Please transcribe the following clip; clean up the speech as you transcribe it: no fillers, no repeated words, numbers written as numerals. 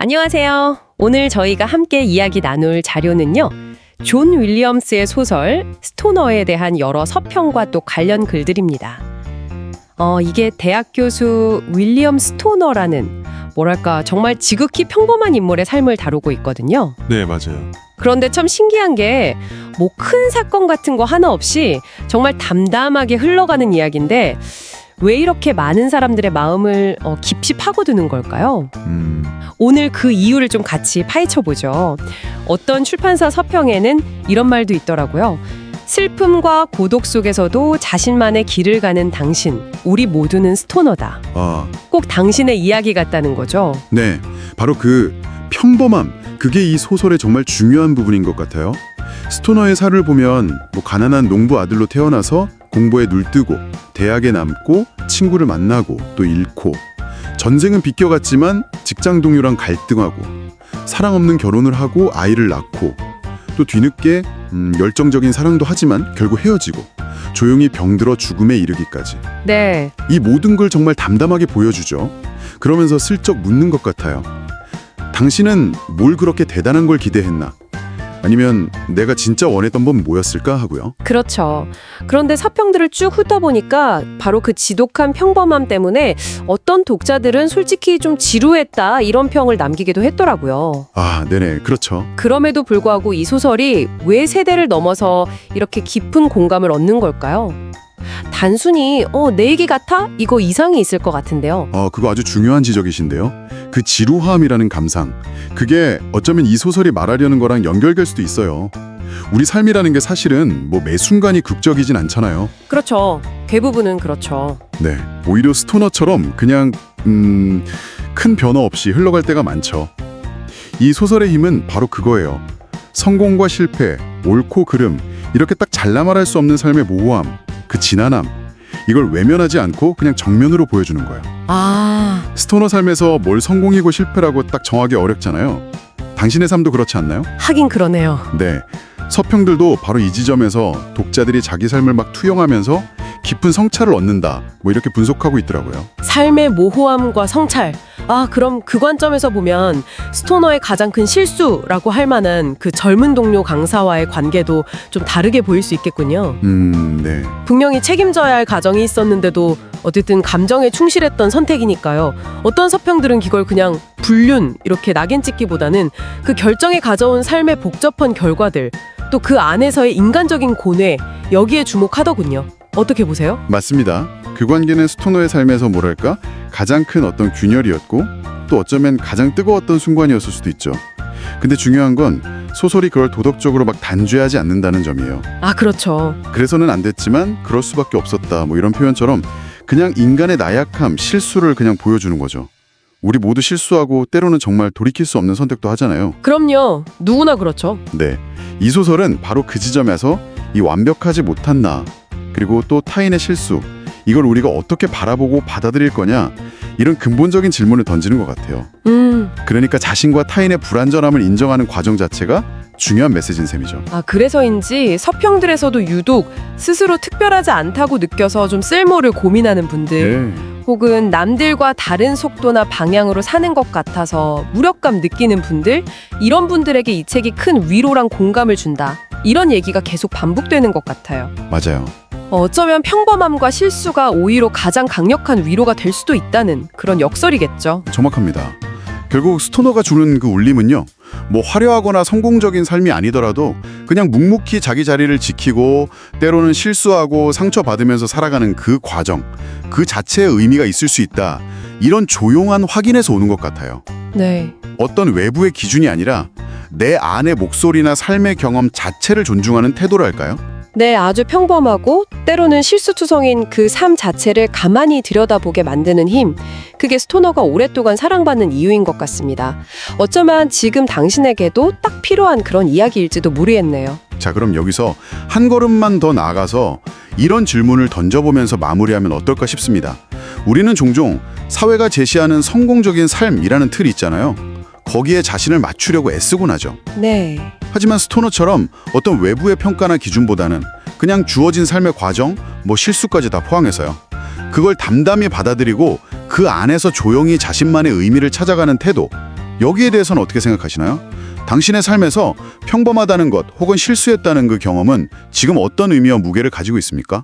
안녕하세요. 오늘 저희가 함께 이야기 나눌 자료는요. 존 윌리엄스의 소설 스토너에 대한 여러 서평과 또 관련 글들입니다. 이게 대학 교수 윌리엄 스토너라는 뭐랄까 정말 지극히 평범한 인물의 삶을 다루고 있거든요. 네, 맞아요. 그런데 참 신기한 게 뭐 큰 사건 같은 거 하나 없이 정말 담담하게 흘러가는 이야기인데 왜 이렇게 많은 사람들의 마음을 깊이 파고드는 걸까요? 오늘 그 이유를 좀 같이 파헤쳐보죠. 어떤 출판사 서평에는 이런 말도 있더라고요. 슬픔과 고독 속에서도 자신만의 길을 가는 당신, 우리 모두는 스토너다. 꼭 당신의 이야기 같다는 거죠. 네, 바로 그 평범함, 그게 이 소설의 정말 중요한 부분인 것 같아요. 스토너의 살을 보면 가난한 농부 아들로 태어나서 공부에 눈뜨고 대학에 남고 친구를 만나고 또 잃고 전생은 비껴갔지만 직장 동료랑 갈등하고 사랑 없는 결혼을 하고 아이를 낳고 또 뒤늦게 열정적인 사랑도 하지만 결국 헤어지고 조용히 병들어 죽음에 이르기까지. 네. 이 모든 걸 정말 담담하게 보여주죠. 그러면서 슬쩍 묻는 것 같아요. 당신은 뭘 그렇게 대단한 걸 기대했나? 아니면 내가 진짜 원했던 건 뭐였을까 하고요. 그렇죠. 그런데 서평들을 쭉 훑어보니까 바로 그 지독한 평범함 때문에 어떤 독자들은 솔직히 좀 지루했다 이런 평을 남기기도 했더라고요. 네네, 그렇죠. 그럼에도 불구하고 이 소설이 왜 세대를 넘어서 이렇게 깊은 공감을 얻는 걸까요? 단순히 내 얘기 같아? 이거 이상이 있을 것 같은데요. 그거 아주 중요한 지적이신데요. 그 지루함이라는 감상, 그게 어쩌면 이 소설이 말하려는 거랑 연결될 수도 있어요. 우리 삶이라는 게 사실은 매 순간이 극적이진 않잖아요. 그렇죠. 대부분은 그렇죠. 네, 오히려 스토너처럼 그냥 큰 변화 없이 흘러갈 때가 많죠. 이 소설의 힘은 바로 그거예요. 성공과 실패, 옳고 그름, 이렇게 딱 잘라 말할 수 없는 삶의 모호함, 그 진한함, 이걸 외면하지 않고 그냥 정면으로 보여주는 거예요. 스토너 삶에서 뭘 성공이고 실패라고 딱 정하기 어렵잖아요. 당신의 삶도 그렇지 않나요? 하긴 그러네요. 네, 서평들도 바로 이 지점에서 독자들이 자기 삶을 막 투영하면서 깊은 성찰을 얻는다, 이렇게 분석하고 있더라고요. 삶의 모호함과 성찰. 그럼 그 관점에서 보면 스토너의 가장 큰 실수라고 할 만한 그 젊은 동료 강사와의 관계도 좀 다르게 보일 수 있겠군요. 네. 분명히 책임져야 할 가정이 있었는데도 어쨌든 감정에 충실했던 선택이니까요. 어떤 서평들은 이걸 그냥 불륜 이렇게 낙인 찍기보다는 그 결정에 가져온 삶의 복잡한 결과들, 또 그 안에서의 인간적인 고뇌, 여기에 주목하더군요. 어떻게 보세요? 맞습니다. 그 관계는 스토너의 삶에서 뭐랄까 가장 큰 어떤 균열이었고 또 어쩌면 가장 뜨거웠던 순간이었을 수도 있죠. 근데 중요한 건 소설이 그걸 도덕적으로 막 단죄하지 않는다는 점이에요. 그렇죠. 그래서는 안 됐지만 그럴 수밖에 없었다, 이런 표현처럼 그냥 인간의 나약함, 실수를 그냥 보여주는 거죠. 우리 모두 실수하고 때로는 정말 돌이킬 수 없는 선택도 하잖아요. 그럼요. 누구나 그렇죠. 네, 이 소설은 바로 그 지점에서 이 완벽하지 못한 나, 그리고 또 타인의 실수, 이걸 우리가 어떻게 바라보고 받아들일 거냐, 이런 근본적인 질문을 던지는 것 같아요. 그러니까 자신과 타인의 불완전함을 인정하는 과정 자체가 중요한 메시지인 셈이죠. 그래서인지 서평들에서도 유독 스스로 특별하지 않다고 느껴서 좀 쓸모를 고민하는 분들, 혹은 남들과 다른 속도나 방향으로 사는 것 같아서 무력감 느끼는 분들, 이런 분들에게 이 책이 큰 위로랑 공감을 준다, 이런 얘기가 계속 반복되는 것 같아요. 맞아요. 어쩌면 평범함과 실수가 오히려 가장 강력한 위로가 될 수도 있다는 그런 역설이겠죠. 정확합니다. 결국 스토너가 주는 그 울림은요, 화려하거나 성공적인 삶이 아니더라도 그냥 묵묵히 자기 자리를 지키고 때로는 실수하고 상처받으면서 살아가는 그 과정, 그 자체의 의미가 있을 수 있다, 이런 조용한 확인에서 오는 것 같아요. 네. 어떤 외부의 기준이 아니라 내 안의 목소리나 삶의 경험 자체를 존중하는 태도랄까요? 네, 아주 평범하고 때로는 실수투성인 그 삶 자체를 가만히 들여다보게 만드는 힘, 그게 스토너가 오랫동안 사랑받는 이유인 것 같습니다. 어쩌면 지금 당신에게도 딱 필요한 그런 이야기일지도 모르겠네요. 자, 그럼 여기서 한 걸음만 더 나아가서 이런 질문을 던져보면서 마무리하면 어떨까 싶습니다. 우리는 종종 사회가 제시하는 성공적인 삶이라는 틀이 있잖아요. 거기에 자신을 맞추려고 애쓰곤 하죠. 네. 하지만 스토너처럼 어떤 외부의 평가나 기준보다는 그냥 주어진 삶의 과정, 실수까지 다 포함해서요. 그걸 담담히 받아들이고 그 안에서 조용히 자신만의 의미를 찾아가는 태도, 여기에 대해서는 어떻게 생각하시나요? 당신의 삶에서 평범하다는 것 혹은 실수했다는 그 경험은 지금 어떤 의미와 무게를 가지고 있습니까?